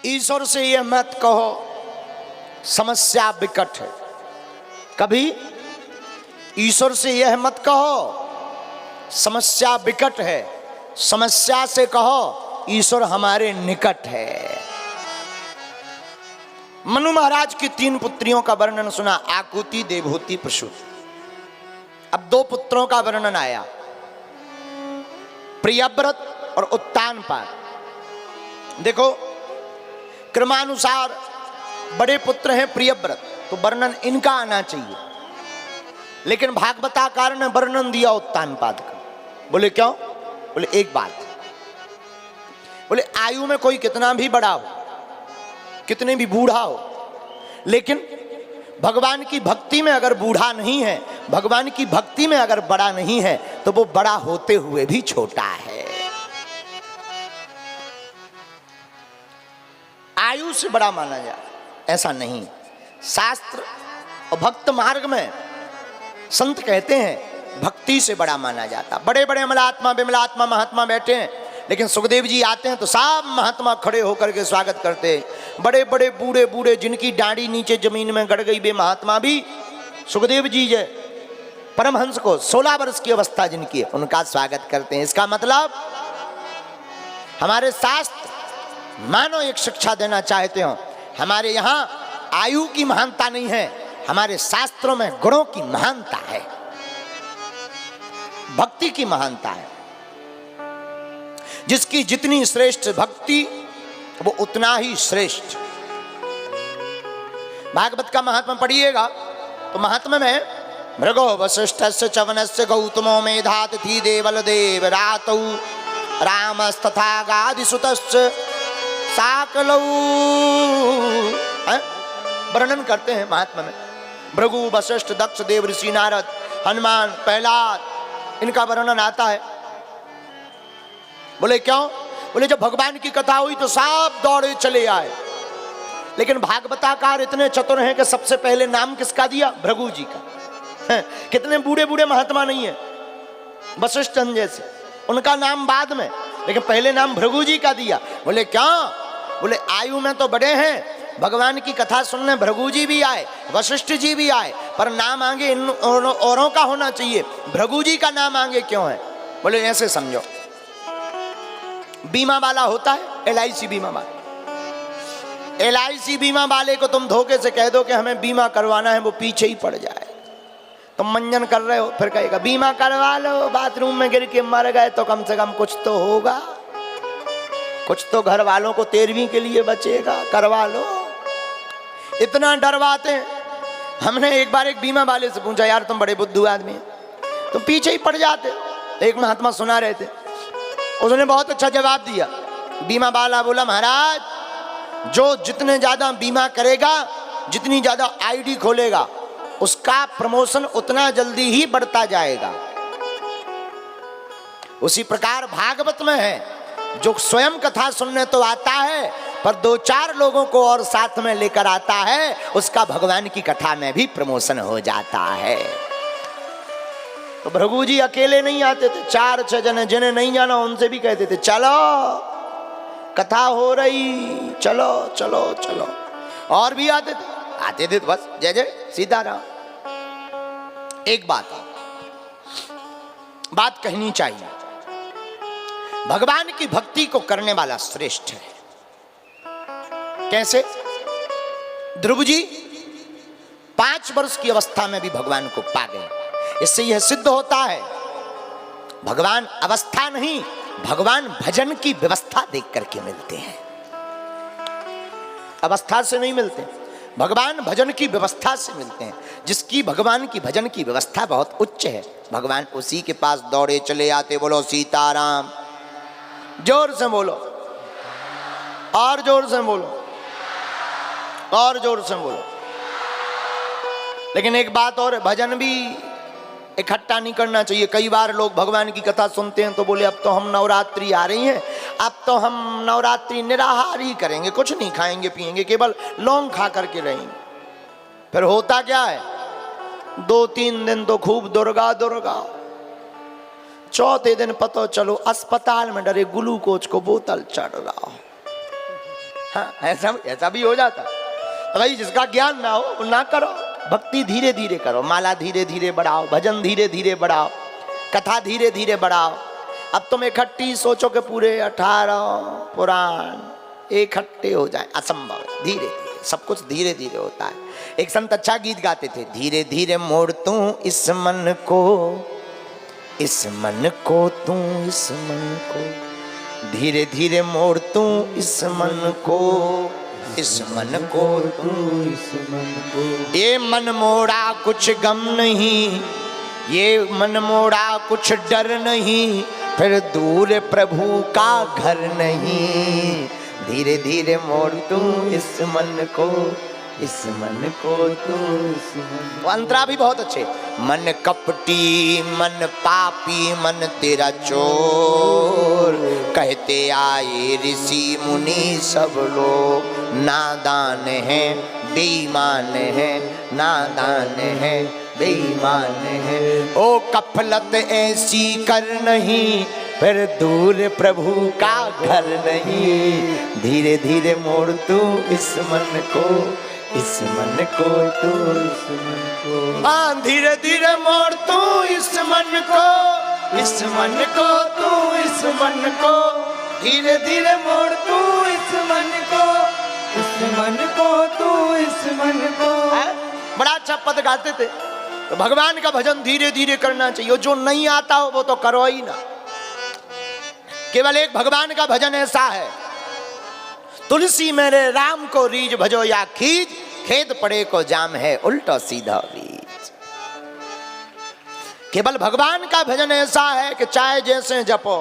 ईश्वर से यह मत कहो समस्या विकट है। कभी ईश्वर से यह मत कहो समस्या विकट है, समस्या से कहो ईश्वर हमारे निकट है। मनु महाराज की 3 पुत्रियों का वर्णन सुना, आकुति, देवहूति, प्रसूति। अब 2 पुत्रों का वर्णन आया, प्रियव्रत और उत्तानपाद। देखो क्रमानुसार बड़े पुत्र हैं प्रियव्रत, तो वर्णन इनका आना चाहिए, लेकिन भागवताकार ने वर्णन दिया उत्तानपाद का। बोले क्यों? बोले एक बात, बोले आयु में कोई कितना भी बड़ा हो, कितने भी बूढ़ा हो, लेकिन भगवान की भक्ति में अगर बूढ़ा नहीं है, भगवान की भक्ति में अगर बड़ा नहीं है, तो वो बड़ा होते हुए भी छोटा है। आयु से बड़ा माना जाए ऐसा नहीं। शास्त्र और भक्त मार्ग में संत कहते हैं भक्ति से बड़ा माना जाता। बड़े बड़े अमलात्मा विमलात्मा महात्मा बैठे हैं, लेकिन सुखदेव जी आते हैं तो सब महात्मा खड़े होकर के स्वागत करते हैं। बड़े बड़े बूढ़े बूढ़े जिनकी दाढ़ी नीचे जमीन में गड़ गई, वे महात्मा भी सुखदेव जी जय परमहंस को 16 वर्ष की अवस्था जिनकी है, उनका स्वागत करते हैं। इसका मतलब हमारे शास्त्र मानो एक शिक्षा देना चाहते हो, हमारे यहाँ आयु की महानता नहीं है, हमारे शास्त्रों में गुणों की महानता है, भक्ति की महानता है। जिसकी जितनी श्रेष्ठ भक्ति वो उतना ही श्रेष्ठ। भागवत का महात्मा पढ़िएगा तो महात्मा में भृगो वसिष्ठस्य चवनस्य गौतमो मेधातिथि देवल देव रातौ रामस्तथा गादिसुतश्च साकलौ वर्णन करते हैं महात्मा में। भृगु, वशिष्ठ, दक्ष, देव ऋषि, नारद, हनुमान, प्रहलाद, इनका वर्णन आता है। बोले क्यों? बोले जब भगवान की कथा हुई तो सब दौड़े चले आए, लेकिन भागवताकार इतने चतुर हैं कि सबसे पहले नाम किसका दिया? भृगु जी का। कितने बूढ़े बूढ़े महात्मा नहीं है वशिष्ठ जैसे, उनका नाम बाद में, लेकिन पहले नाम भृगु जी का दिया। बोले क्यों? बोले आयु में तो बड़े हैं, भगवान की कथा सुनने भृगु जी भी आए, वशिष्ठ जी भी आए, पर नाम आगे इन औरों का होना चाहिए, भृगु जी का नाम आगे क्यों है? बोले ऐसे समझो, बीमा वाला होता है, LIC बीमा वाला, LIC बीमा वाले को तुम धोखे से कह दो कि हमें बीमा करवाना है, वो पीछे ही पड़ जाए। तुम मंजन कर रहे हो, फिर कहेगा बीमा करवा लो, बाथरूम में गिर के मर गए तो कम से कम कुछ तो होगा, कुछ तो घर वालों को 13वीं के लिए बचेगा, करवा लो। इतना डरवाते हैं। हमने एक बार एक बीमा वाले से पूछा, यार तुम बड़े बुद्धू आदमी हैं, तुम पीछे ही पड़ जाते। एक महात्मा सुना रहे थे, उसने बहुत अच्छा जवाब दिया। बीमा वाला बोला, महाराज जो जितने ज्यादा बीमा करेगा, जितनी ज्यादा ID खोलेगा, उसका प्रमोशन उतना जल्दी ही बढ़ता जाएगा। उसी प्रकार भागवत में है, जो स्वयं कथा सुनने तो आता है, पर 2-4 लोगों को और साथ में लेकर आता है, उसका भगवान की कथा में भी प्रमोशन हो जाता है। तो भृगु जी अकेले नहीं आते थे, 4-6 जने, जिन्हें नहीं जाना उनसे भी कहते थे चलो कथा हो रही, चलो चलो चलो। और भी आते थे तो बस जय जय सीताराम। एक बात कहनी चाहिए, भगवान की भक्ति को करने वाला श्रेष्ठ है। कैसे? ध्रुव जी 5 वर्ष की अवस्था में भी भगवान को पा गए। इससे यह सिद्ध होता है भगवान अवस्था नहीं, भगवान भजन की व्यवस्था देख करके मिलते हैं, अवस्था से नहीं मिलते, भगवान भजन की व्यवस्था से मिलते हैं। जिसकी भगवान की भजन की व्यवस्था बहुत उच्च है, भगवान उसी के पास दौड़े चले आते। बोलो सीताराम, जोर से बोलो, और जोर से बोलो, और जोर से बोलो। लेकिन एक बात और, भजन भी इकट्ठा नहीं करना चाहिए। कई बार लोग भगवान की कथा सुनते हैं तो बोले अब तो हम नवरात्रि आ रही है, अब तो हम नवरात्रि निराहार ही करेंगे, कुछ नहीं खाएंगे पिएंगे, केवल लौंग खा करके रहेंगे। फिर होता क्या है, 2-3 दिन तो खूब दुर्गा दुर्गा, चौथे दिन पता चलो अस्पताल में डरे ग्लूकोज को बोतल चढ़ रहा हाँ, ऐसा भी हो जाता। तो भाई जिसका ज्ञान ना हो वो ना करो, भक्ति धीरे धीरे करो, माला धीरे धीरे बढ़ाओ, भजन धीरे धीरे बढ़ाओ, कथा धीरे धीरे बढ़ाओ। अब तुम इकट्ठी सोचो कि पूरे 18 पुराण इकट्ठे हो जाए, असंभव है। धीरे धीरे सब कुछ धीरे धीरे होता है। एक संत अच्छा गीत गाते थे, धीरे धीरे मोड़ तू इस मन को, इस मन को तू, इस मन को, धीरे धीरे मोड़ तू इस मन को, इस मन को तू, इस मन को। ये मन मोड़ा कुछ गम नहीं, ये मन मोड़ा कुछ डर नहीं, फिर दूर प्रभु का घर नहीं। धीरे धीरे मोड़ तू इस मन को, इस मन को तू, इस मन को। अंतरा भी बहुत अच्छे। मन कपटी मन पापी मन तेरा चोर, कहते आए ऋषि मुनि सब लोग, नादान है बेईमान है, नादान है बेईमान है। ओ कफलत ऐसी कर नहीं, फिर दूर प्रभु का घर नहीं। धीरे धीरे मोड़ तू इस मन को, इस मन को तू, इस मन को। हाँ, धीरे धीरे मोड़ तू इस मन को, इस मन को तू, इस मन को। धीरे धीरे मोड़ तू इस मन को, इस मन को तू, इस मन को। बड़ा अच्छा पद गाते थे। तो भगवान का भजन धीरे धीरे करना चाहिए। जो नहीं आता हो वो तो करो ही ना। केवल एक भगवान का भजन ऐसा है, तुलसी मेरे राम को रीझ भजो या खींच, खेत पड़े को जाम है उल्टा सीधा बीज। केवल भगवान का भजन ऐसा है कि चाहे जैसे जपो,